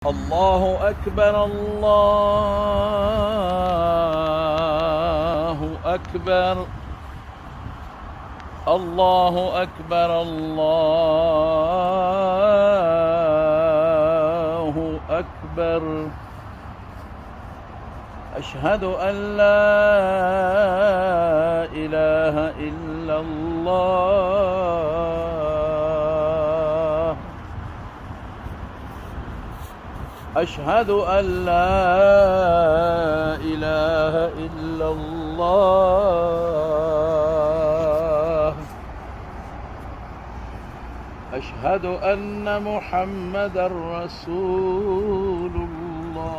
الله أكبر الله أكبر الله أكبر الله أكبر. أشهد أن لا إله إلا الله. أشهد أن لا إله إلا الله. أشهد أن محمدًا رسول الله.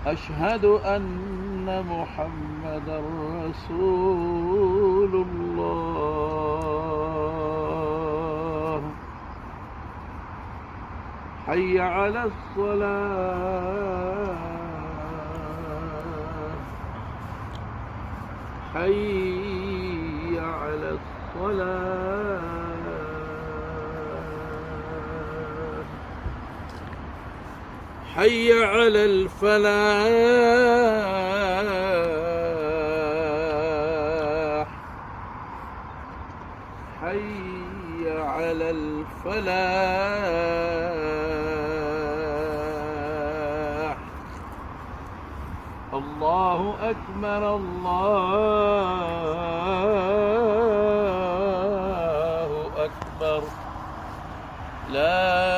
أشهد أن محمدًا رسول الله. حي على الصلاة. حي على الصلاة. حي على الفلاح. حي على الفلاح. الله أكبر الله أكبر. لا